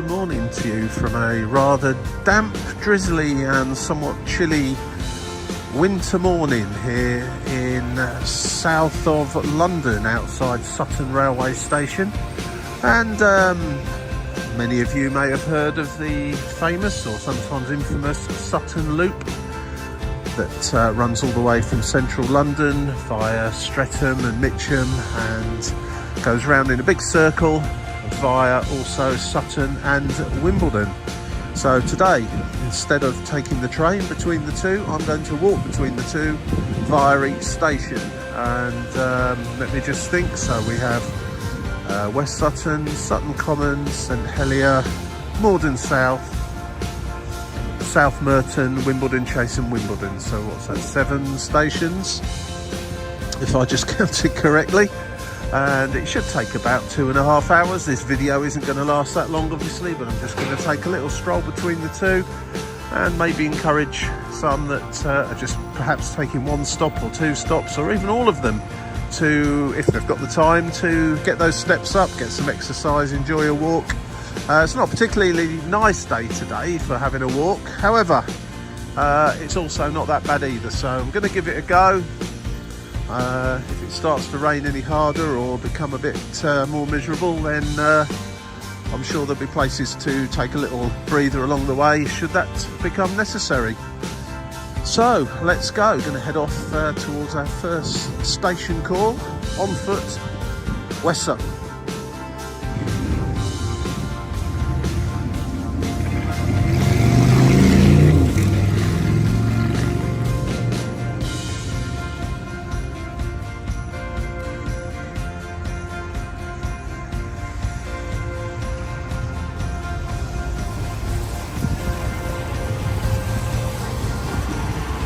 good morning to you from a rather damp, drizzly and somewhat chilly winter morning here in south of London, outside Sutton railway station. And many of you may have heard of the famous, or sometimes infamous, Sutton Loop that runs all the way from central London via Streatham and Mitcham and goes round in a big circle via also Sutton and Wimbledon. So today, instead of taking the train between the two, I'm going to walk between the two via each station. And let me just think. So we have West Sutton, Sutton Common, St Helier, Morden South, South Merton, Wimbledon Chase and Wimbledon. So what's that, 7 stations, if I just counted correctly. And it should take about 2.5 hours. This video isn't going to last that long, obviously, but I'm just going to take a little stroll between the two and maybe encourage some that are just perhaps taking 1 stop or 2 stops, or even all of them, to, if they've got the time, to get those steps up, get some exercise, enjoy a walk. It's not a particularly nice day today for having a walk. However, it's also not that bad either, so I'm going to give it a go. If it starts to rain any harder or become a bit more miserable, then I'm sure there'll be places to take a little breather along the way should that become necessary. So let's go. Going to head off towards our first station call, on foot, West Sutton.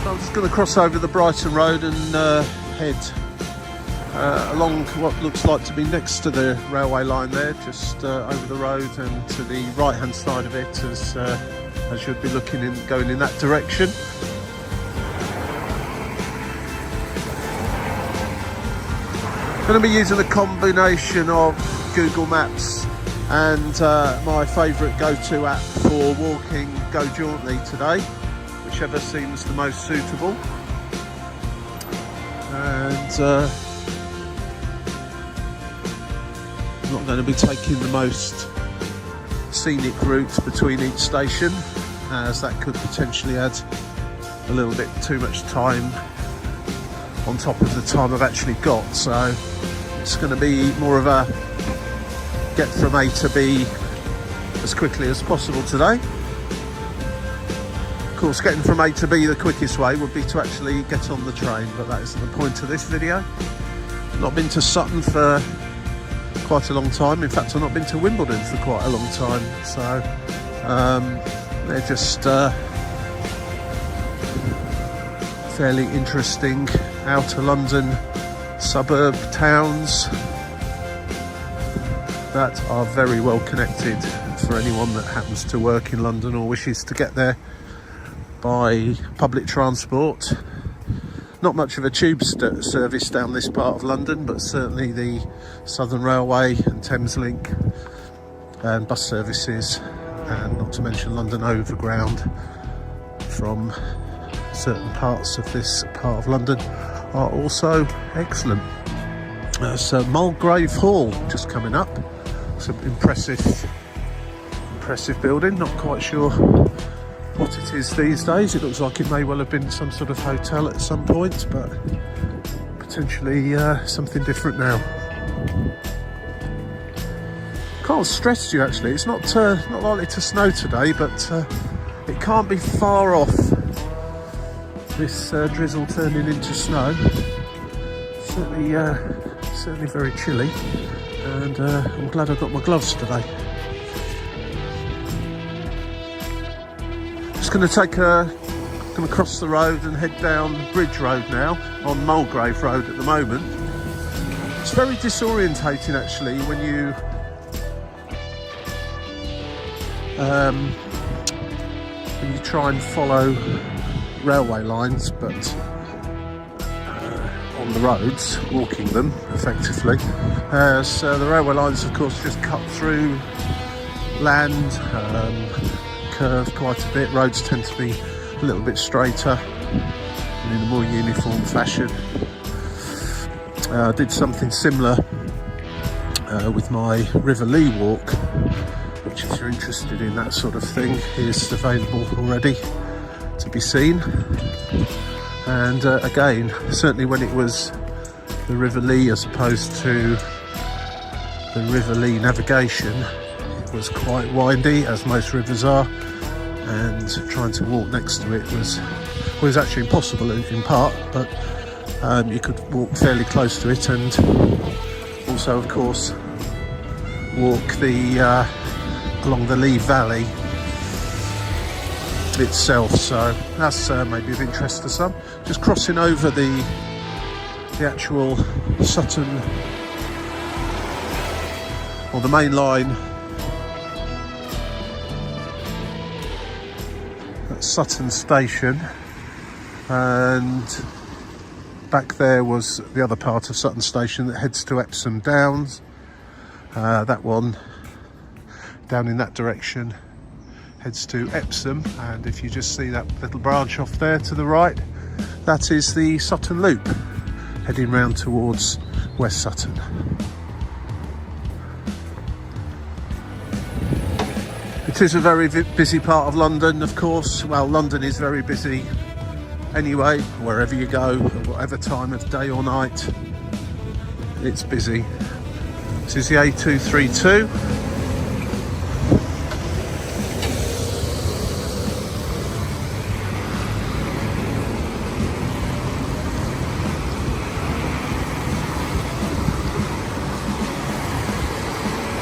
I'm just going to cross over the Brighton Road and head along what looks like to be next to the railway line there, just over the road and to the right hand side of it, as you'd be looking in, going in that direction. Going to be using a combination of Google Maps and my favourite go-to app for walking, Go Jauntly, today, whichever seems the most suitable. And I'm not going to be taking the most scenic route between each station, as that could potentially add a little bit too much time on top of the time I've actually got. So it's going to be more of a get from A to B as quickly as possible today. Of course, getting from A to B the quickest way would be to actually get on the train, but that isn't the point of this video. Not been to Sutton for quite a long time. In fact, I've not been to Wimbledon for quite a long time. So they're just fairly interesting outer London suburb towns that are very well connected for anyone that happens to work in London or wishes to get there by public transport. Not much of a tube service down this part of London, but certainly the Southern Railway and Thameslink and bus services, and not to mention London Overground from certain parts of this part of London are also excellent. So Mulgrave Hall just coming up. It's an impressive building. Not quite sure what it is these days. It looks like it may well have been some sort of hotel at some point, but potentially something different now. Can't stress to you, actually, it's not likely to snow today, but it can't be far off this drizzle turning into snow. Certainly very chilly, and I'm glad I got my gloves today. Going to cross the road and head down Bridge Road now, on Mulgrave Road at the moment. It's very disorientating, actually, when you try and follow railway lines, but on the roads, walking them effectively. So the railway lines, of course, just cut through land, curved quite a bit. Roads tend to be a little bit straighter and in a more uniform fashion. I did something similar with my River Lee walk, which, if you're interested in that sort of thing, is available already to be seen. And again, certainly when it was the River Lee as opposed to the River Lee navigation, it was quite windy, as most rivers are, and trying to walk next to it was actually impossible in part, but you could walk fairly close to it, and also, of course, walk along the Lee Valley itself. So that's maybe of interest to some. Just crossing over the actual Sutton, or the main line at Sutton Station, and back there was the other part of Sutton Station that heads to Epsom Downs. That one down in that direction heads to Epsom, and if you just see that little branch off there to the right, that is the Sutton Loop heading round towards West Sutton. It is a very busy part of London, of course. Well, London is very busy anyway, wherever you go, at whatever time of day or night, it's busy. This is the A232.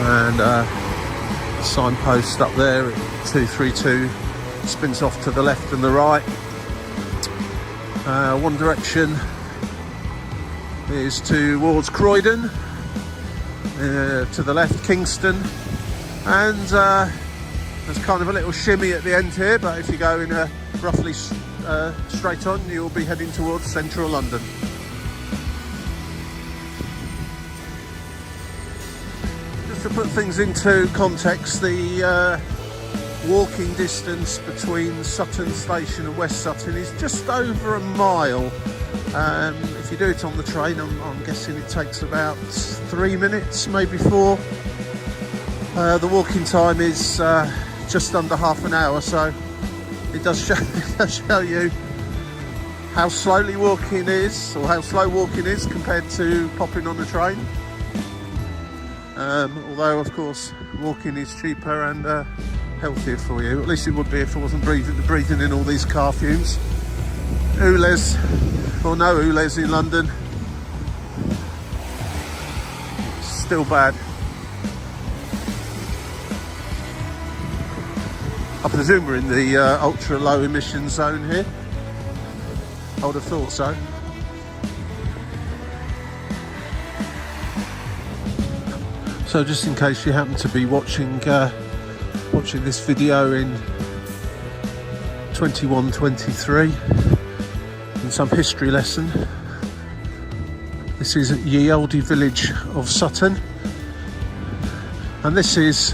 And signpost up there at 232 spins off to the left and the right. One direction is towards Croydon, to the left Kingston, and there's kind of a little shimmy at the end here, but if you go in a roughly straight on, you'll be heading towards central London. Just to put things into context, the walking distance between Sutton Station and West Sutton is just over a mile. If you do it on the train, I'm guessing it takes about 3 minutes, maybe 4. The walking time is just under half an hour, so it does show you how slowly walking is, or how slow walking is compared to popping on the train. Although, of course, walking is cheaper and healthier for you. At least it would be if I wasn't breathing in all these car fumes. Oules, or no oules in London. Still bad. I presume we're in the ultra low emission zone here. I would have thought so. So just in case you happen to be watching this video in 2123 in some history lesson, this is ye olde village of Sutton, and this is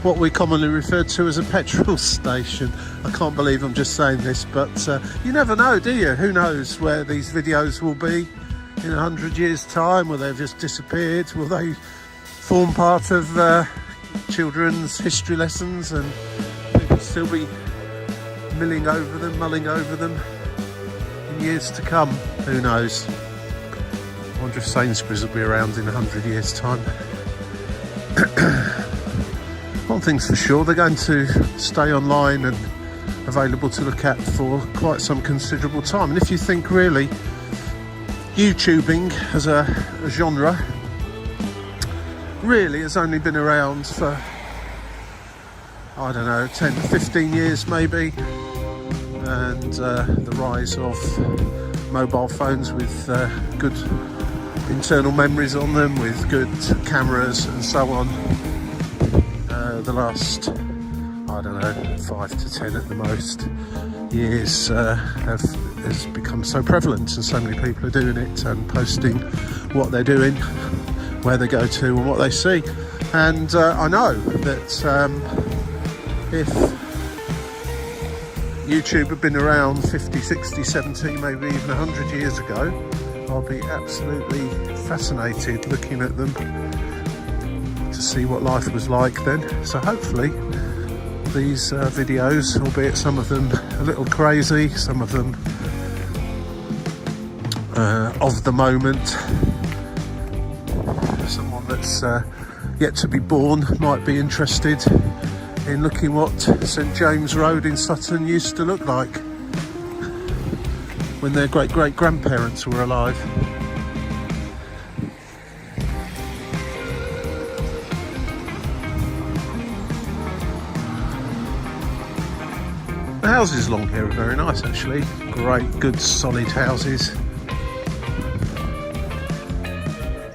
what we commonly refer to as a petrol station. I can't believe I'm just saying this, but you never know, do you? Who knows where these videos will be in 100 years time? Will they have just disappeared? Will they form part of children's history lessons, and people still be mulling over them in years to come? Who knows? I wonder if Sainsbury's will be around in 100 years time. One thing's for sure, they're going to stay online and available to look at for quite some considerable time. And if you think really YouTubing as a genre really has only been around for, I don't know, 10 to 15 years maybe, and the rise of mobile phones with good internal memories on them, with good cameras and so on, the last, I don't know, 5 to 10 at the most years has become so prevalent, and so many people are doing it and posting what they're doing, where they go to and what they see. And I know that if YouTube had been around 50, 60, 70, maybe even 100 years ago, I'll be absolutely fascinated looking at them to see what life was like then. So hopefully these videos, albeit some of them a little crazy, some of them of the moment, someone that's yet to be born might be interested in looking what St James Road in Sutton used to look like when their great-great-grandparents were alive. The houses along here are very nice actually, great good solid houses,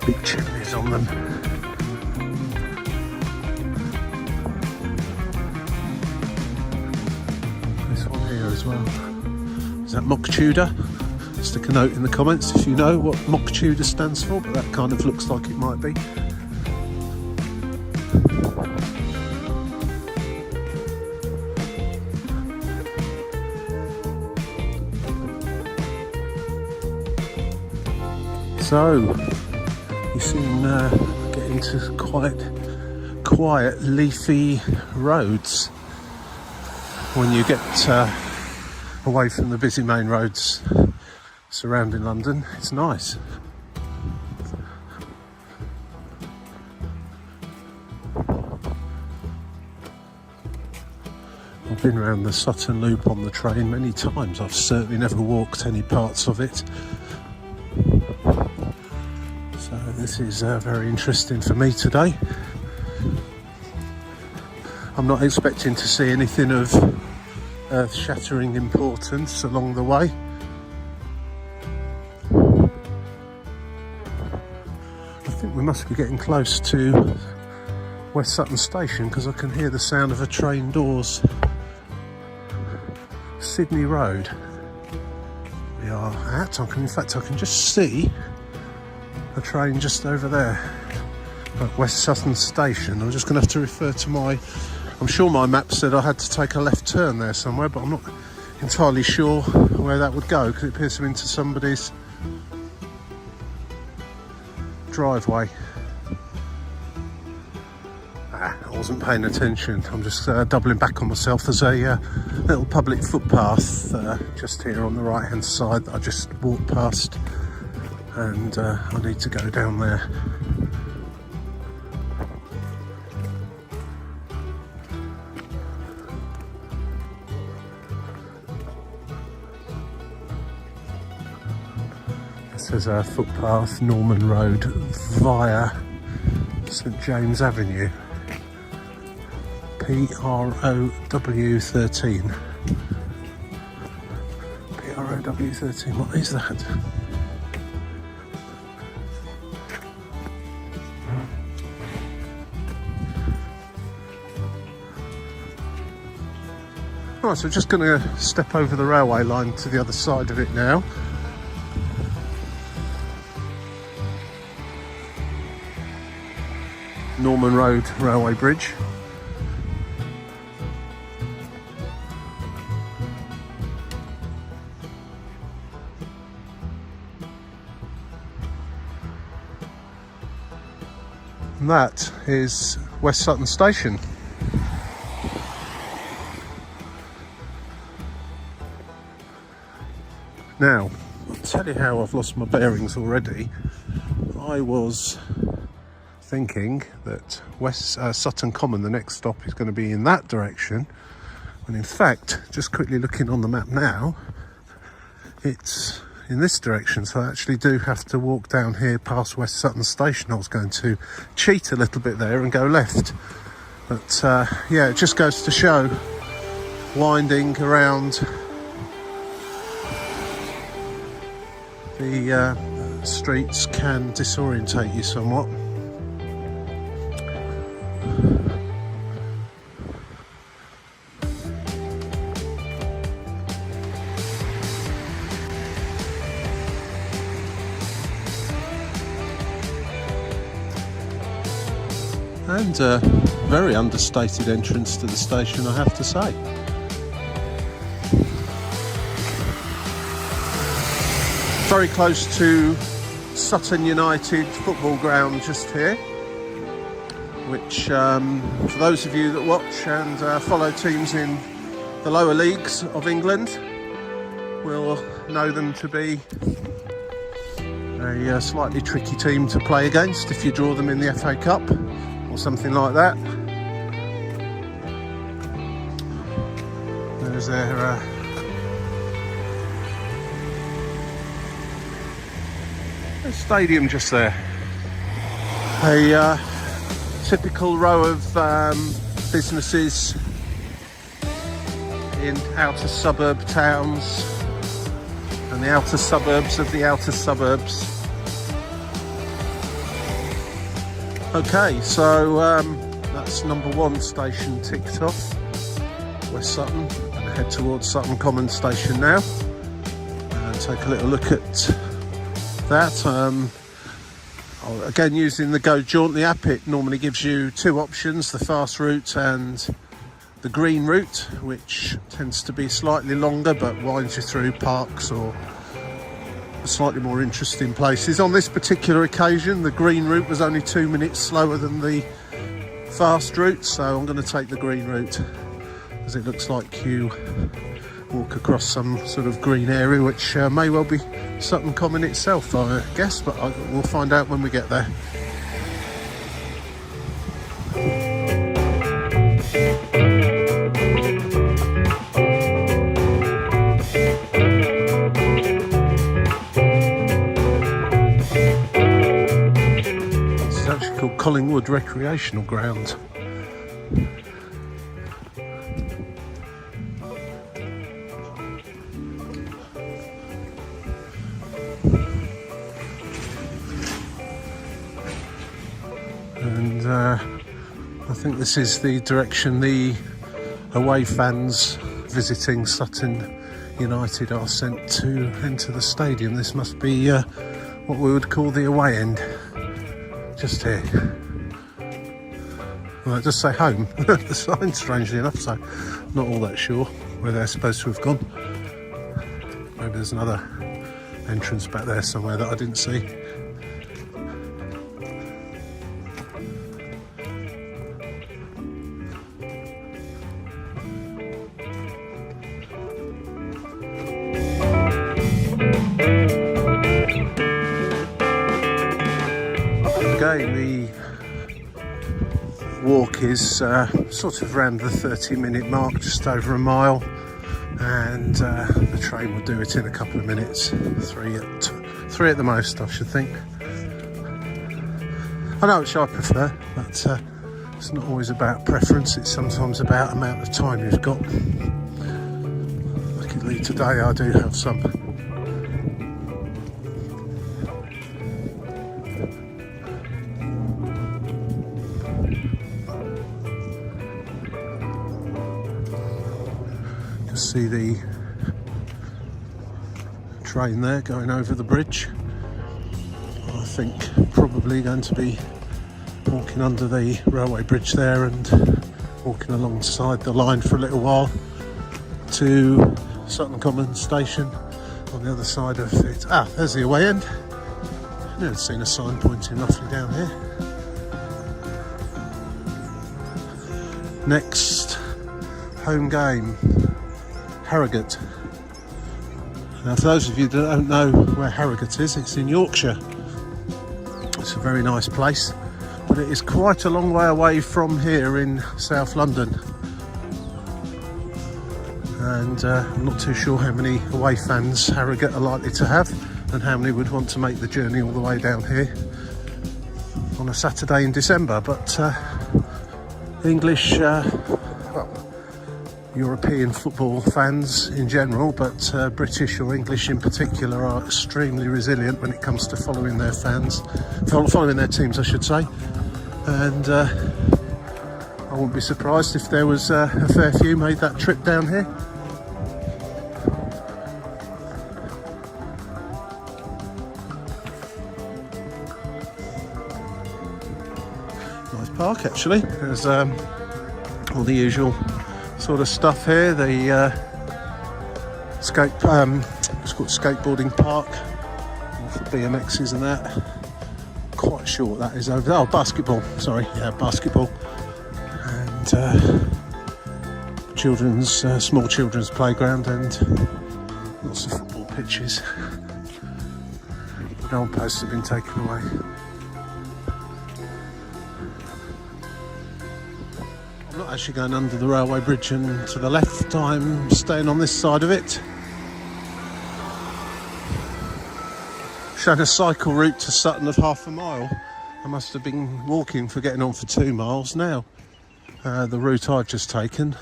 big chimneys on them. This one here as well, is that Mock Tudor? Stick a note in the comments if you know what Mock Tudor stands for, but that kind of looks like it might be. So, you soon get into quite quiet, leafy roads when you get away from the busy main roads surrounding London. It's nice. I've been around the Sutton Loop on the train many times. I've certainly never walked any parts of it. So this is very interesting for me today. I'm not expecting to see anything of earth-shattering importance along the way. I think we must be getting close to West Sutton station because I can hear the sound of a train doors. Sydney Road we are at. In fact, I can just see a train just over there at West Sutton station. I'm just going to have to refer to I'm sure my map said I had to take a left turn there somewhere, but I'm not entirely sure where that would go because it appears to be into somebody's driveway. I wasn't paying attention. I'm just doubling back on myself. There's a little public footpath just here on the right hand side that I just walked past, and I need to go down there. This is a footpath, Norman Road via St James Avenue. PROW13. PROW13, what is that? Right, so just going to step over the railway line to the other side of it now. Norman Road Railway Bridge. And that is West Sutton Station. Now, I'll tell you how I've lost my bearings already. I was thinking that West Sutton Common, the next stop, is going to be in that direction, when in fact, just quickly looking on the map now, it's in this direction, so I actually do have to walk down here past West Sutton Station. I was going to cheat a little bit there and go left, but yeah, it just goes to show winding around the streets can disorientate you somewhat. and a very understated entrance to the station, I have to say. Very close to Sutton United football ground just here, which for those of you that watch and follow teams in the lower leagues of England will know them to be a slightly tricky team to play against if you draw them in the FA Cup or something like that. There's their stadium just there. A typical row of businesses in outer suburb towns and the outer suburbs of the outer suburbs. Okay, so that's number 1 station ticked off, West Sutton. I'm going to head towards Sutton Common Station now and take a little look at that. Again, using the Go Jauntly app, it normally gives you 2 options, the fast route and the green route, which tends to be slightly longer but winds you through parks or slightly more interesting places. On this particular occasion, the green route was only 2 minutes slower than the fast route, so I'm going to take the green route, as it looks like you walk across some sort of green area, which may well be Sutton Common itself, I guess, but we'll find out when we get there. This is actually called Collingwood Recreational Ground. And I think this is the direction the away fans visiting Sutton United are sent to enter the stadium. This must be what we would call the away end, just here. Well, it does say home, the sign, strangely enough, so not all that sure where they're supposed to have gone. Maybe there's another entrance back there somewhere that I didn't see. Again, the walk is sort of around the 30-minute mark, just over a mile, and the train will do it in a couple of minutes, three at the most, I should think. I know which I prefer, but it's not always about preference, it's sometimes about amount of time you've got. Luckily today I do have some. See the train there going over the bridge. I think probably going to be walking under the railway bridge there and walking alongside the line for a little while to Sutton Common Station on the other side of it. Ah, there's the away end. I've never seen a sign pointing roughly down here. Next home game, Harrogate. Now, for those of you that don't know where Harrogate is, it's in Yorkshire. It's a very nice place, but it is quite a long way away from here in South London. And I'm not too sure how many away fans Harrogate are likely to have and how many would want to make the journey all the way down here on a Saturday in December. But English, European football fans in general, but British or English in particular, are extremely resilient when it comes to following their teams, I should say. And I wouldn't be surprised if there was a fair few made that trip down here. Nice park actually. There's all the usual sort of stuff here. The it's called skateboarding park for BMXs and that. Quite sure what that is over there. Oh, basketball. Sorry, yeah, basketball. And small children's playground and lots of football pitches. The goalposts have been taken away. I'm not actually going under the railway bridge and to the left, I'm staying on this side of it. Showing a cycle route to Sutton of half a mile. I must have been walking for getting on for 2 miles now. The route I've just taken.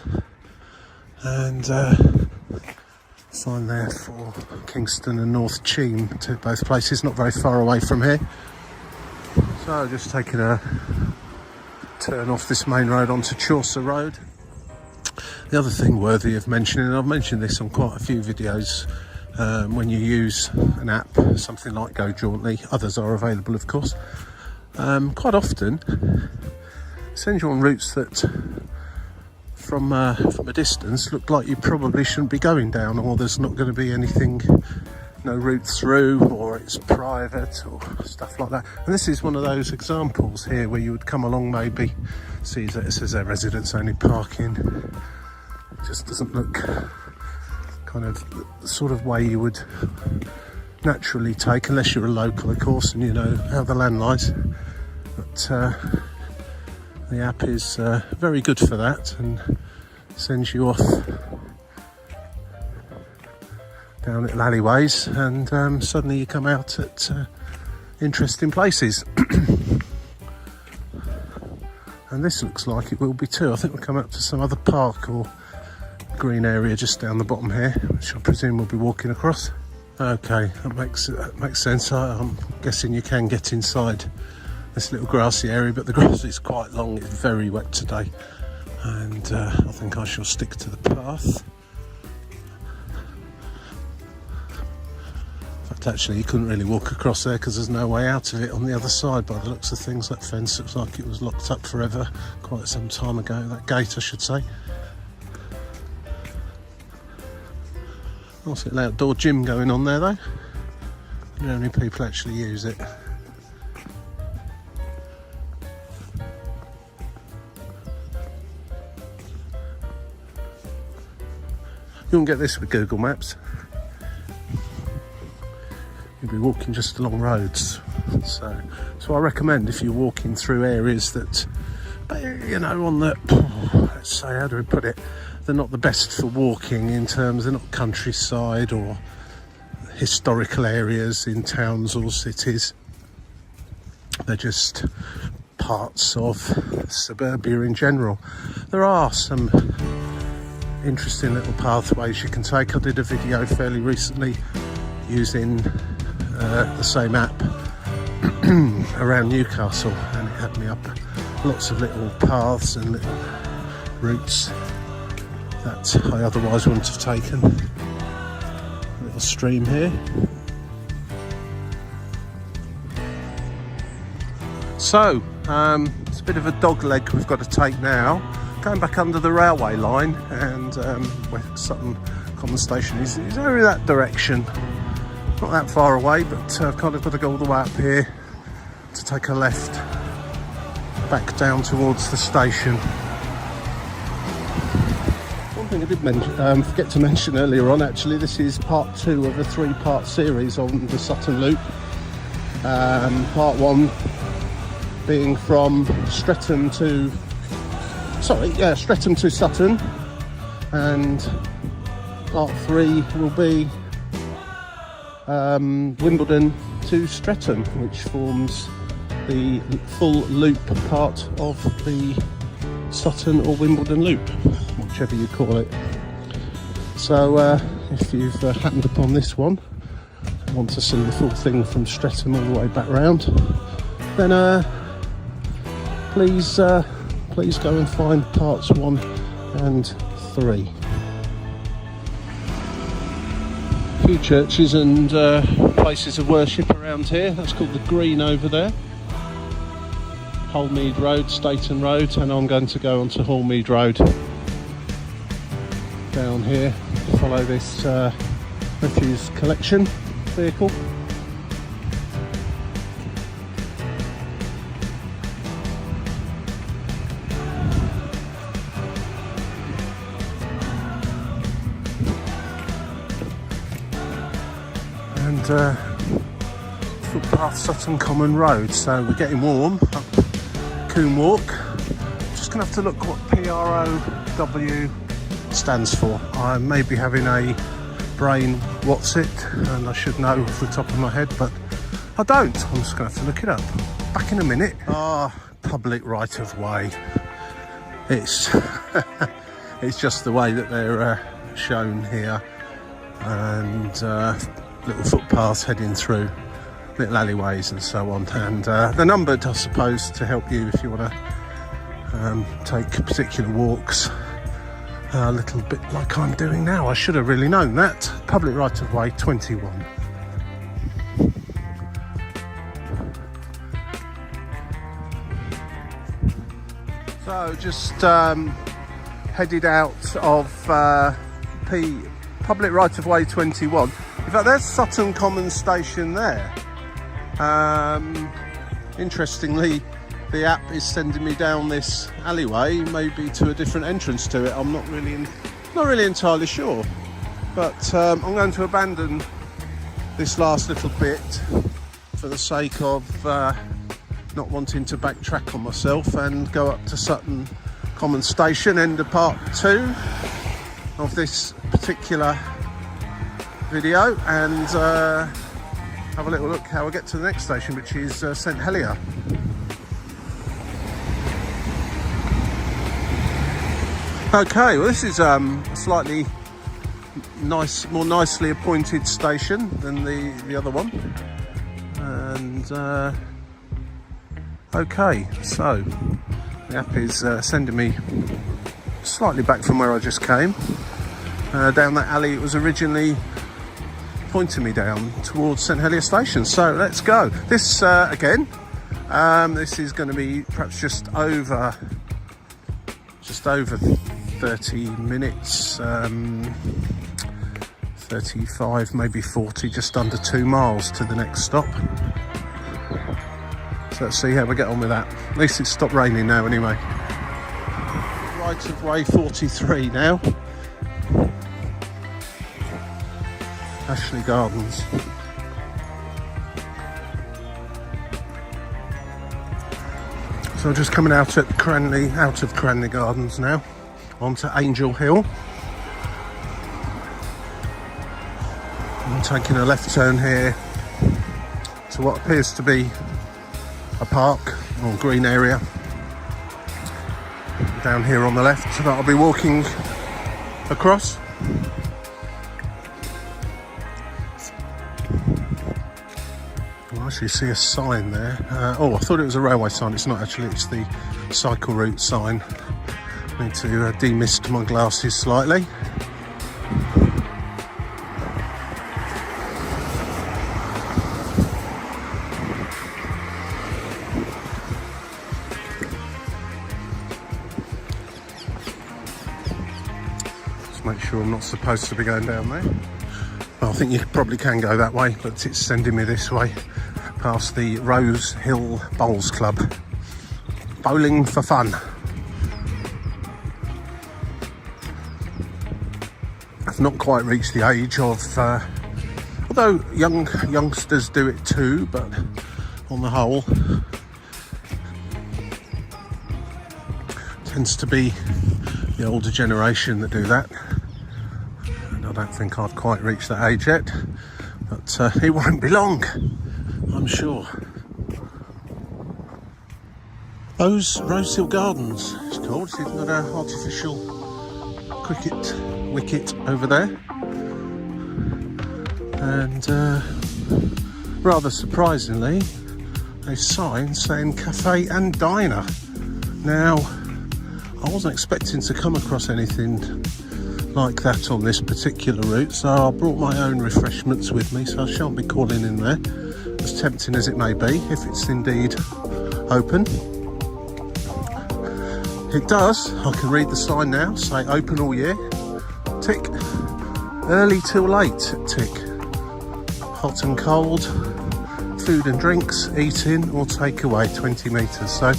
And sign there for Kingston and North Cheam, to both places, not very far away from here. So just taking a turn off this main road onto Chaucer Road. The other thing worthy of mentioning, and I've mentioned this on quite a few videos, when you use an app, something like Go Jauntly, others are available of course, quite often it sends you on routes that from a distance look like you probably shouldn't be going down, or there's not going to be anything, no route through, or it's private or stuff like that. And this is one of those examples here where you would come along, maybe see that it says there residents only parking. It just doesn't look kind of the sort of way you would naturally take, unless you're a local of course and you know how the land lies. But the app is very good for that and sends you off down little alleyways, and suddenly you come out at interesting places. And this looks like it will be too. I think we'll come up to some other park or green area just down the bottom here, which I presume we'll be walking across. Okay, that makes sense. I'm guessing you can get inside this little grassy area, but the grass is quite long. It's very wet today, and I think I shall stick to the path. In fact, actually you couldn't really walk across there because there's no way out of it on the other side by the looks of things. That fence looks like it was locked up forever, quite some time ago, that gate I should say. Nice little outdoor gym going on there though. I don't know how many people actually use it. You won't get this with Google Maps. You'll be walking just along roads. So I recommend, if you're walking through areas that, you know, on the, let's say, how do we put it? They're not the best for walking in terms, they're not countryside or historical areas in towns or cities. They're just parts of suburbia in general. There are some interesting little pathways you can take. I did a video fairly recently using the same app around Newcastle, and it had me up lots of little paths and little routes that I otherwise wouldn't have taken. A little stream here. So it's a bit of a dog leg we've got to take now. Going back under the railway line, and West Sutton Common Station is over that direction. Not that far away, but I've kind of got to go all the way up here to take a left back down towards the station. One thing I did forget to mention earlier on, actually, this is part 2 of a 3-part series on the Sutton Loop. Part 1 being from Streatham to Sutton, and part 3 will be Wimbledon to Streatham, which forms the full loop part of the Sutton or Wimbledon Loop, whichever you call it. So if you've happened upon this one and want to see the full thing from Streatham all the way back round, then please go and find parts 1 and 3. A few churches and places of worship around here. That's called the Green over there. Holmead Road, Staton Road, and I'm going to go onto Holmead Road down here, follow this refuse collection vehicle. And footpath Sutton Common Road, so we're getting warm up Coombe Walk. Just gonna have to look what PROW stands for. I may be having a brain what's it, and I should know off the top of my head, but I don't. I'm just gonna have to look it up. Back in a minute. Public right of way. It's it's just the way that they're shown here, and little footpaths heading through little alleyways and so on, and they're numbered, I suppose, to help you if you want to take particular walks a little bit like I'm doing now. I should have really known that. Public right of way 21. So just headed out of public right of way 21. In fact, there's Sutton Common Station there. Interestingly, the app is sending me down this alleyway, maybe to a different entrance to it. I'm not really entirely sure, but I'm going to abandon this last little bit for the sake of not wanting to backtrack on myself and go up to Sutton Common Station, end of part 2 of this particular video, and have a little look how I get to the next station, which is St Helier. Okay, well, this is a slightly more nicely appointed station than the other one, and okay, so the app is sending me slightly back from where I just came, down that alley it was originally pointing me down towards St Helier Station. So let's go. This again, this is going to be perhaps just over 30 minutes, 35, maybe 40, just under 2 miles to the next stop. So let's see how we get on with that. At least it's stopped raining now anyway. Right of way 43 now. Ashley Gardens. So just coming out of Cranley Gardens now, onto Angel Hill. I'm taking a left turn here to what appears to be a park or green area down here on the left that I'll be walking across. I actually see a sign there. Oh, I thought it was a railway sign. It's not actually, it's the cycle route sign. I need to demist my glasses slightly. Just make sure I'm not supposed to be going down there. Well, I think you probably can go that way, but it's sending me this way, past the Rose Hill Bowls Club. Bowling for fun. I've not quite reached the age of, although youngsters do it too, but on the whole, tends to be the older generation that do that. And I don't think I've quite reached that age yet, but it won't be long, I'm sure. Rose Hill Gardens, it's called. It's got an artificial cricket wicket over there, and rather surprisingly, a sign saying cafe and diner. Now, I wasn't expecting to come across anything like that on this particular route, so I brought my own refreshments with me, so I shan't be calling in there, as tempting as it may be, if it's indeed open. It does. I can read the sign now, say open all year. Tick. Early till late, tick. Hot and cold, food and drinks, eat-in or take away, 20 metres. So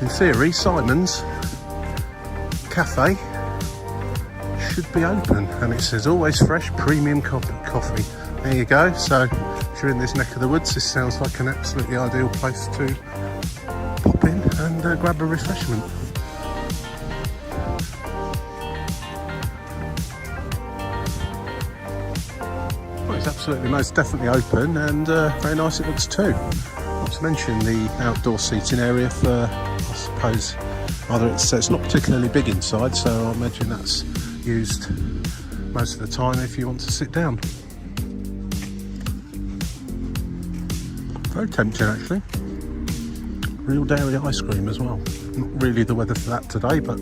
in theory, Simon's Cafe should be open, and it says always fresh premium coffee. There you go. So if you're in this neck of the woods, this sounds like an absolutely ideal place to pop in and grab a refreshment. Well, it's absolutely most definitely open, and very nice it looks too. Not to mention the outdoor seating area for, I suppose, either it's not particularly big inside, so I imagine that's used most of the time if you want to sit down. Very tempting actually. Real dairy ice cream as well. Not really the weather for that today, but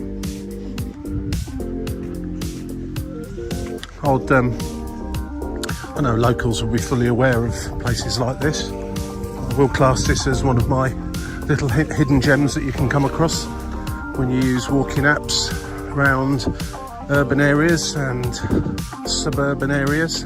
I know locals will be fully aware of places like this. I will class this as one of my little hidden gems that you can come across when you use walking apps around urban areas and suburban areas.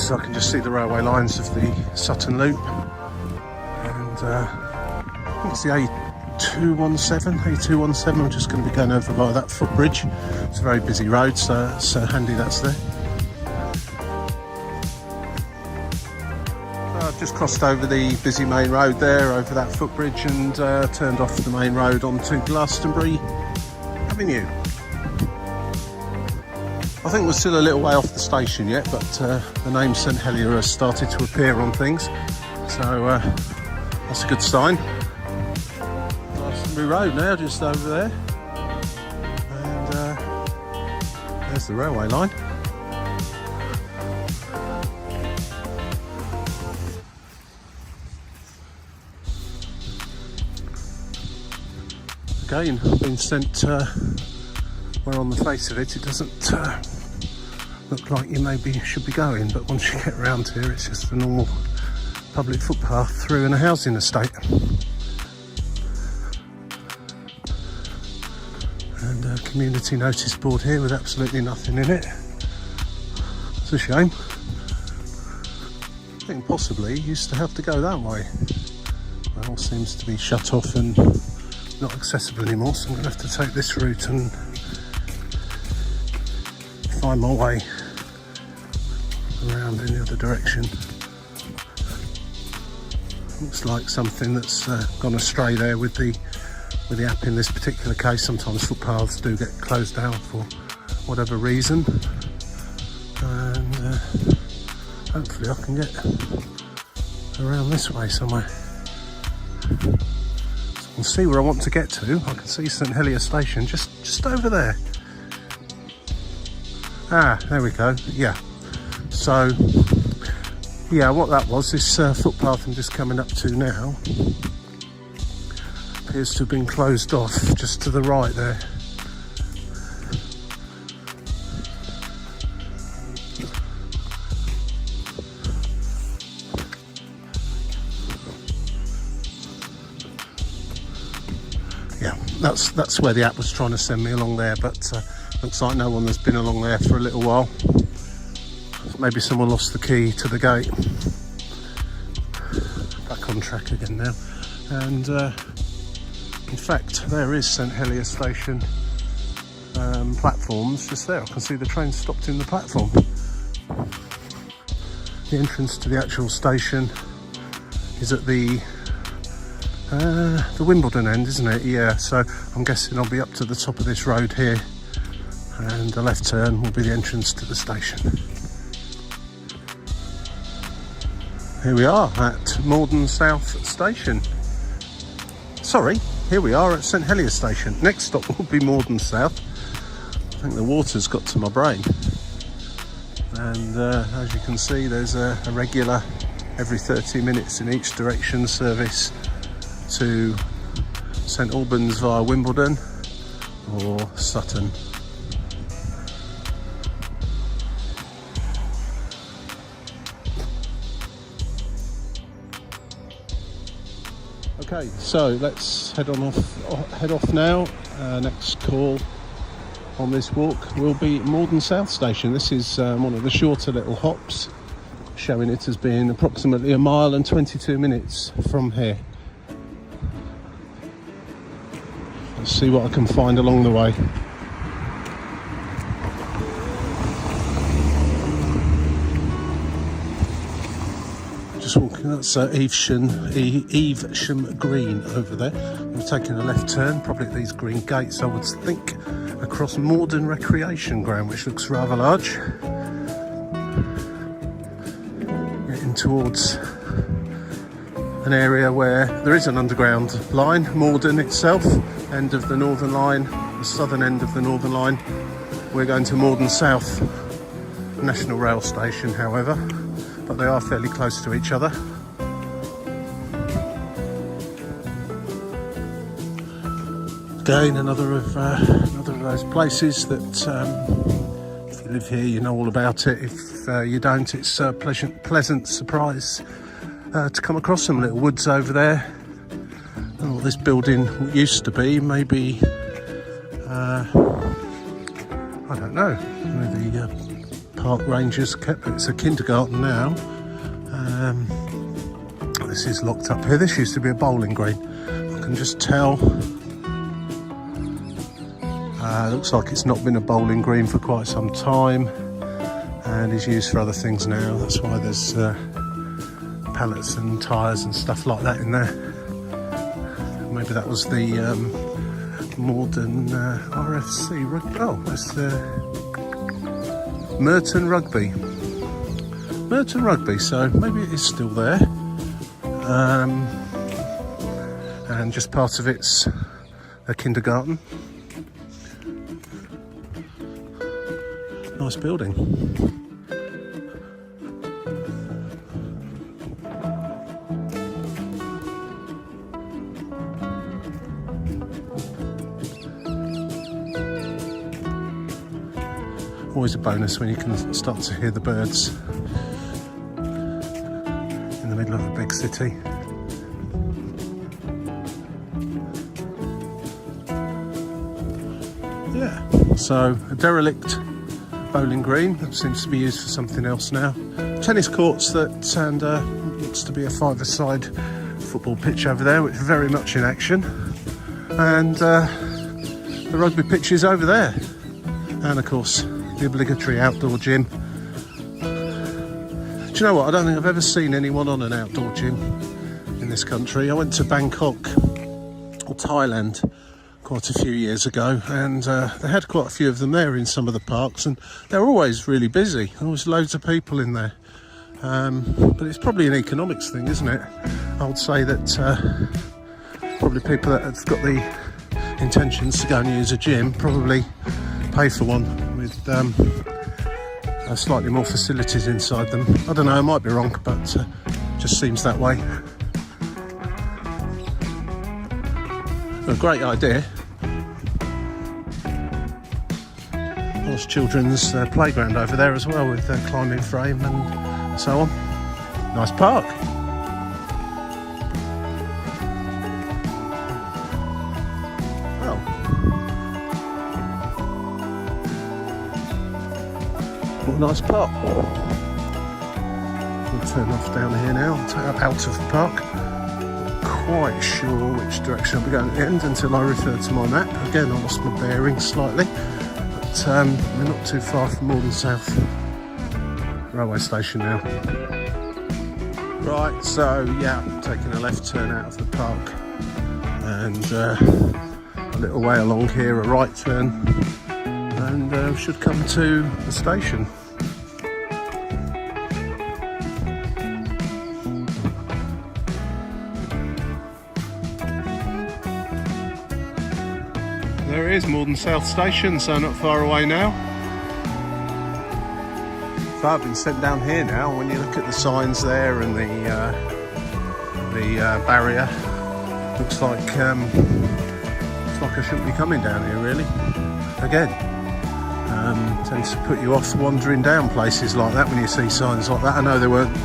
I can just see the railway lines of the Sutton Loop, and I think it's the A217. I'm just going to be going over via that footbridge. It's a very busy road, so handy that's there. I've just crossed over the busy main road there, over that footbridge, and turned off the main road onto Glastonbury Avenue. I think we're still a little way off the station yet, but the name St Helier has started to appear on things, so that's a good sign. Glastonbury Road now, just over there, and there's the railway line. Again, I've been sent where on the face of it, it doesn't look like you should be going, but once you get around here, it's just a normal public footpath through in a housing estate. And a community notice board here with absolutely nothing in it. It's a shame. I think possibly you used to have to go that way. It all seems to be shut off and not accessible anymore, so I'm going to have to take this route and find my way around in the other direction. Looks like something that's gone astray there with the app in this particular case. Sometimes footpaths do get closed down for whatever reason, and hopefully I can get around this way somewhere. So I can see where I want to get to. I can see St Helier station just over there. Ah, there we go. Yeah. So, yeah, what that was, this footpath I'm just coming up to now appears to have been closed off just to the right there. Yeah, that's where the app was trying to send me along there, but looks like no one has been along there for a little while. Maybe someone lost the key to the gate. Back on track again now. And in fact, there is St Helier station platforms just there. I can see the train stopped in the platform. The entrance to the actual station is at the Wimbledon end, isn't it? Yeah, so I'm guessing I'll be up to the top of this road here and a left turn will be the entrance to the station. Here we are at Wimbledon South station. Sorry, here we are at St Heliers station. Next stop will be Wimbledon South. I think the water's got to my brain. And as you can see, there's a regular every 30 minutes in each direction service to St Albans via Wimbledon or Sutton. Okay, so let's head off now. Next call on this walk will be Wimbledon South station. This is one of the shorter little hops, showing it as being approximately 1 mile and 22 minutes from here. Let's see what I can find along the way. Just walking, that's Evesham Green over there. We're taking a left turn, probably at these green gates, I would think, across Morden Recreation Ground, which looks rather large. Getting towards an area where there is an underground line, Morden itself, end of the Northern Line, the southern end of the Northern Line. We're going to Wimbledon South National Rail Station, however, but they are fairly close to each other. Again, another of those places that if you live here you know all about it. If you don't, it's a pleasant surprise to come across some little woods over there. And what this building used to be, maybe I don't know, the park rangers kept it. It's a kindergarten now. This is locked up here. This used to be a bowling green. I can just tell. Looks like it's not been a bowling green for quite some time and is used for other things now. That's why there's pallets and tyres and stuff like that in there. Maybe that was the Morden RFC rugby. Oh, that's the Merton Rugby. Merton Rugby, so maybe it is still there. And just part of it's a kindergarten. Nice building. Always a bonus when you can start to hear the birds in the middle of a big city. Yeah, so a derelict bowling green that seems to be used for something else now. Tennis courts and looks to be a five-a-side football pitch over there, which is very much in action. And the rugby pitch is over there. And of course, the obligatory outdoor gym. Do you know what? I don't think I've ever seen anyone on an outdoor gym in this country. I went to Bangkok or Thailand quite a few years ago, and they had quite a few of them there in some of the parks, and they're always really busy. Always loads of people in there. But it's probably an economics thing, isn't it? I would say that probably people that have got the intentions to go and use a gym probably pay for one with slightly more facilities inside them. I don't know, I might be wrong, but just seems that way. A great idea. Nice children's playground over there as well, with climbing frame and so on. Nice park. Well, what a nice park. We'll turn off down here now, out of the park. Quite sure which direction I'll be going at the end until I refer to my map. Again, I lost my bearings slightly, but we're not too far from Wimbledon South railway station now. Right, so yeah, taking a left turn out of the park, and a little way along here a right turn, and should come to the station. There it is, Wimbledon South Station, so not far away now. So I've been sent down here now. When you look at the signs there and the barrier, looks like I shouldn't be coming down here really. Again, tends to put you off wandering down places like that when you see signs like that. I know there weren't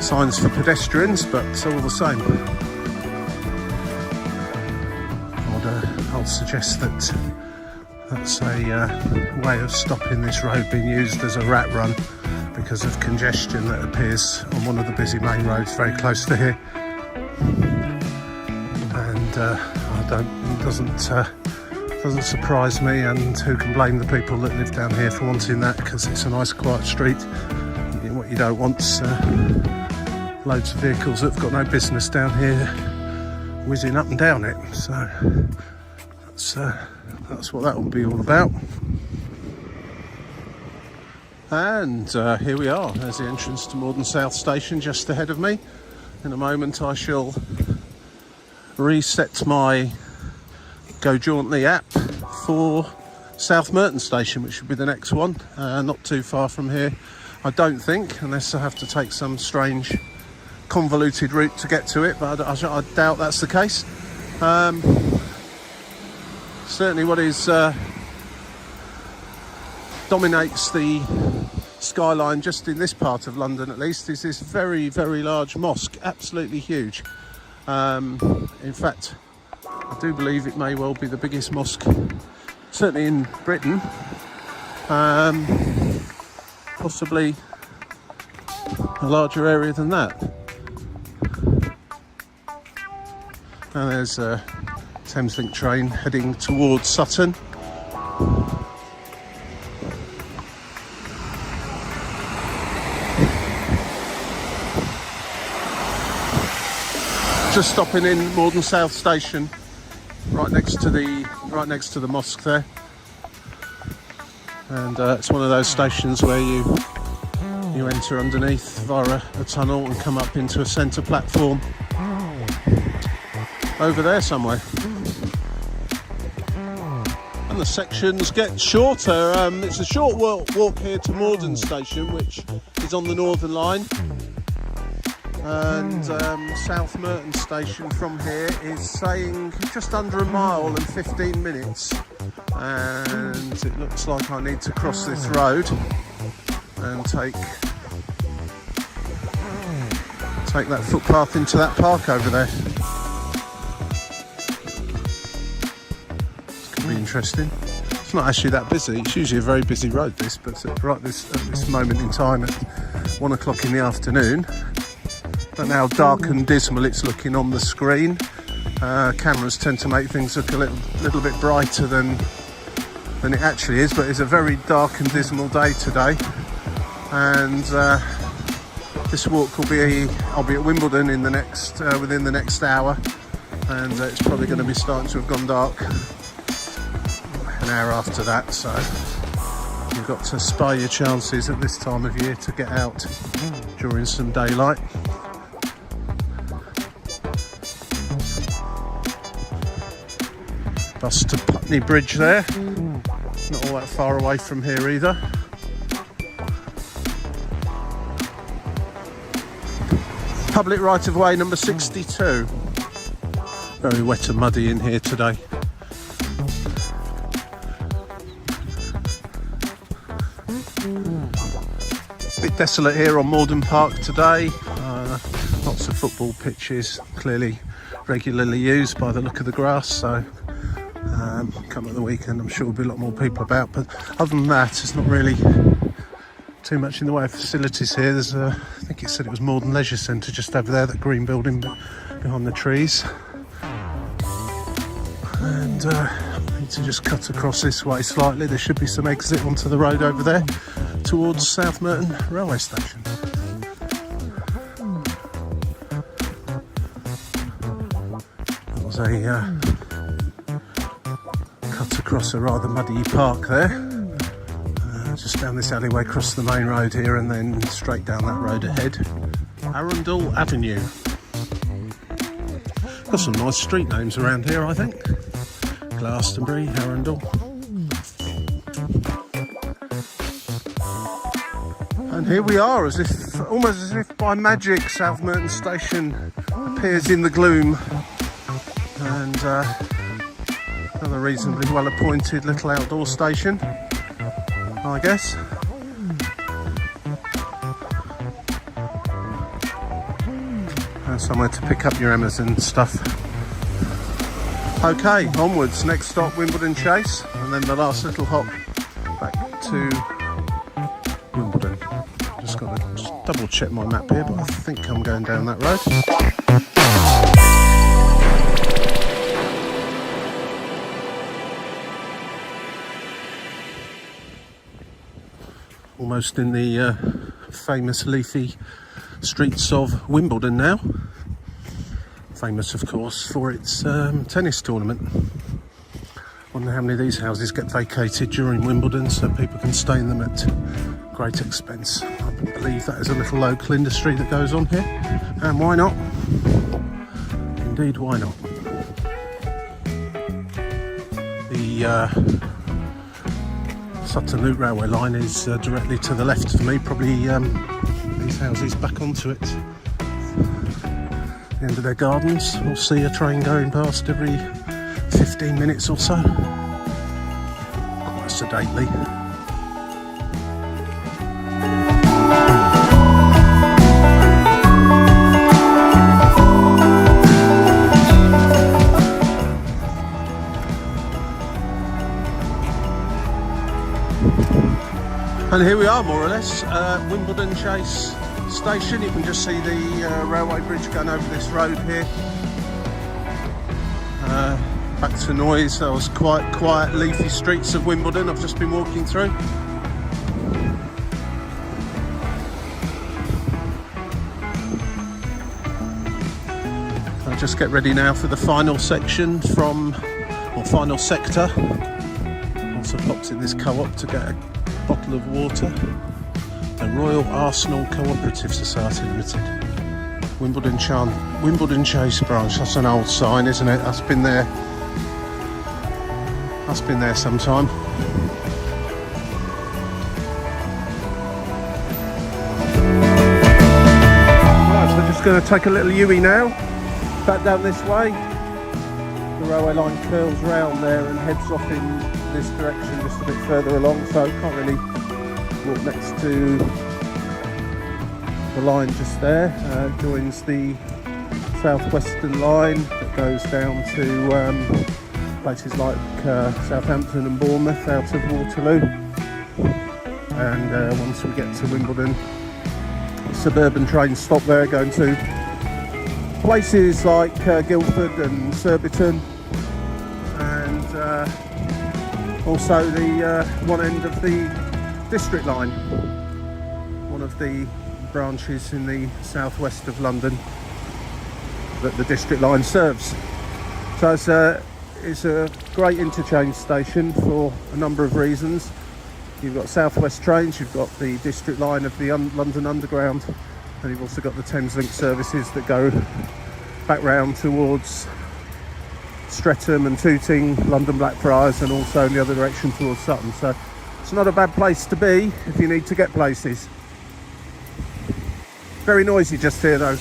signs for pedestrians, but all the same. I'll suggest that that's a way of stopping this road being used as a rat run because of congestion that appears on one of the busy main roads very close to here. And it doesn't surprise me, and who can blame the people that live down here for wanting that, because it's a nice quiet street. What you don't want's loads of vehicles that have got no business down here whizzing up and down it. So that's what that will be all about. And here we are. There's the entrance to Wimbledon South Station just ahead of me. In a moment I shall reset my Go Jauntily app for South Merton Station, which should be the next one. Not too far from here, I don't think, unless I have to take some strange convoluted route to get to it, but I doubt that's the case. Certainly what dominates the skyline, just in this part of London at least, is this very, very large mosque, absolutely huge. In fact, I do believe it may well be the biggest mosque, certainly in Britain, possibly a larger area than that. And there's a Thameslink train heading towards Sutton. Just stopping in Wimbledon South Station, right next to the mosque there, and it's one of those stations where you enter underneath via a tunnel and come up into a centre platform over there somewhere. And the sections get shorter. It's a short walk here to Wimbledon Station, which is on the Northern Line. And South Merton Station from here is saying just under a mile and 15 minutes. And it looks like I need to cross this road and take that footpath into that park over there. It's going to be interesting. It's not actually that busy. It's usually a very busy road, this, but at this moment in time at 1 o'clock in the afternoon, and how dark and dismal it's looking on the screen. Cameras tend to make things look a little bit brighter than it actually is, but it's a very dark and dismal day today. And this walk I'll be at Wimbledon within the next hour, and it's probably going to be starting to have gone dark an hour after that. So you've got to spare your chances at this time of year to get out during some daylight. Bus to Putney Bridge there, not all that far away from here either. Public right of way number 62. Very wet and muddy in here today. Bit desolate here on Morden Park today. Lots of football pitches, clearly regularly used by the look of the grass, so come at the weekend I'm sure there'll be a lot more people about, but other than that it's not really too much in the way of facilities here. There's I think it said it was Morden Leisure Centre just over there, that green building behind the trees. And I need to just cut across this way slightly. There should be some exit onto the road over there towards South Merton railway station. That was a cut across a rather muddy park there. Just down this alleyway, across the main road here, and then straight down that road ahead. Arundel Avenue. Got some nice street names around here, I think. Glastonbury, Arundel. And here we are, as if, almost as if by magic, South Merton Station appears in the gloom. And another reasonably well appointed little outdoor station, I guess. And somewhere to pick up your Amazon stuff. Okay, onwards. Next stop, Wimbledon Chase, and then the last little hop back to Wimbledon. Just got to double check my map here, but I think I'm going down that road. Almost in the famous leafy streets of Wimbledon now. Famous, of course, for its tennis tournament. Wonder how many of these houses get vacated during Wimbledon so people can stay in them at great expense. I believe that is a little local industry that goes on here, and why not? Indeed, why not? The Sutton Loop Railway line is directly to the left of me, probably these houses back onto it. The end of their gardens. We'll see a train going past every 15 minutes or so. Quite sedately. And here we are, more or less, Wimbledon Chase station. You can just see the railway bridge going over this road here. Back to noise, those quite quiet leafy streets of Wimbledon I've just been walking through. I'll just get ready now for the final section or final sector. Also popped in this co-op to get a bottle of water. The Royal Arsenal Co-operative Society Limited. Wimbledon Chase branch. That's an old sign, isn't it? That's been there some time. Right, so just going to take a little U-turn now, back down this way. The railway line curls round there and heads off in this direction just a bit further along, so can't really walk next to the line just there. Joins the Southwestern Line that goes down to places like Southampton and Bournemouth out of Waterloo. And once we get to Wimbledon, suburban trains stop there going to places like Guildford and Surbiton, and also the one end of the District Line, one of the branches in the southwest of London that the District Line serves. So it's a great interchange station for a number of reasons. You've got Southwest trains, you've got the District Line of the London Underground, and you've also got the Thameslink services that go back round towards Streatham and Tooting, London Blackfriars, and also in the other direction towards Sutton. So it's not a bad place to be if you need to get places. Very noisy just here though.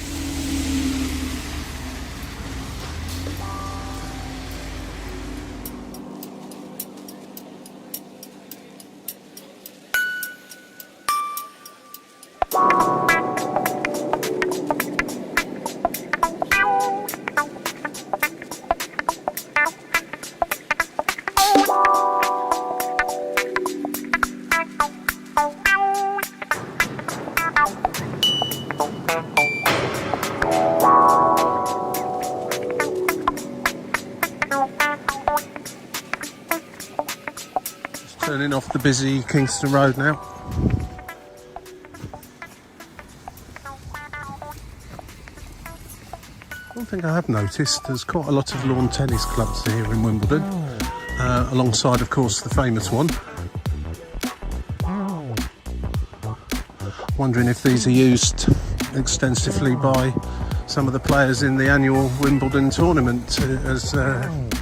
Turning off the busy Kingston Road now. One thing I have noticed, there's quite a lot of lawn tennis clubs here in Wimbledon, alongside of course the famous one. Wondering if these are used extensively by some of the players in the annual Wimbledon tournament as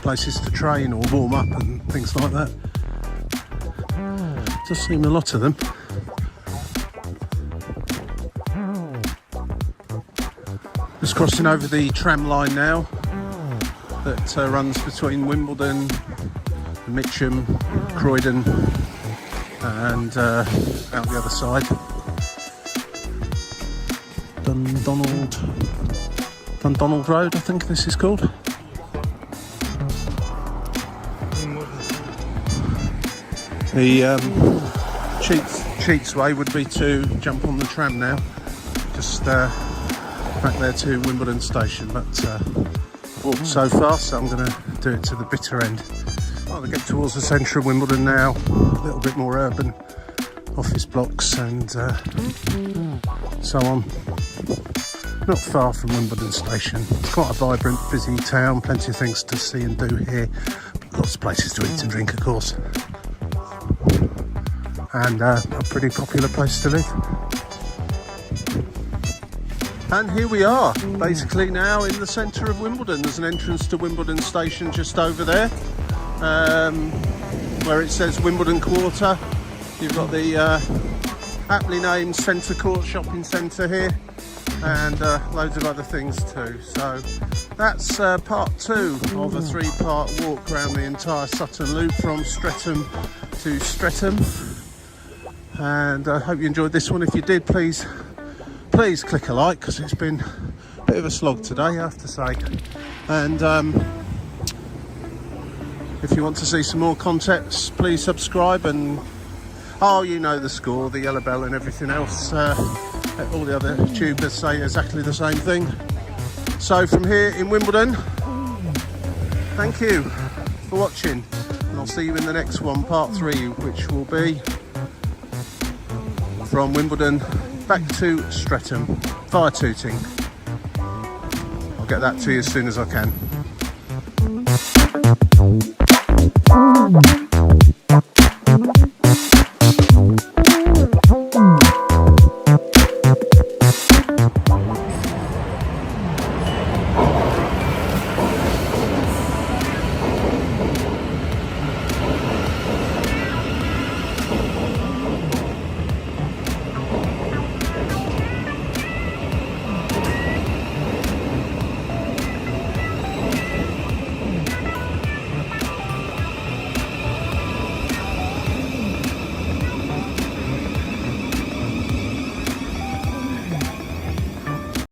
places to train or warm up and things like that. Does seem a lot of them. Just crossing over the tram line now that runs between Wimbledon, Mitcham, Croydon and out the other side. Dundonald Road, I think this is called. The cheats way would be to jump on the tram now, just back there to Wimbledon station, but I've walked so fast, so I'm going to do it to the bitter end. Well, we get towards the centre of Wimbledon now, a little bit more urban, office blocks and so on. Not far from Wimbledon station. It's quite a vibrant, busy town, plenty of things to see and do here. Lots of places to eat and drink, of course. And a pretty popular place to live. And here we are, basically now in the centre of Wimbledon. There's an entrance to Wimbledon station just over there, where it says Wimbledon Quarter. You've got the aptly named Centre Court Shopping Centre here, and loads of other things too. So that's part 2 of a 3-part walk around the entire Sutton Loop from Streatham to Streatham. And I hope you enjoyed this one. If you did, please click a like, because it's been a bit of a slog today, I have to say. And if you want to see some more content, please subscribe. And you know the score, the yellow bell and everything else. All the other tubers say exactly the same thing. So from here in Wimbledon, thank you for watching, and I'll see you in the next one, part 3, which will be from Wimbledon back to Streatham, fire tooting. I'll get that to you as soon as I can.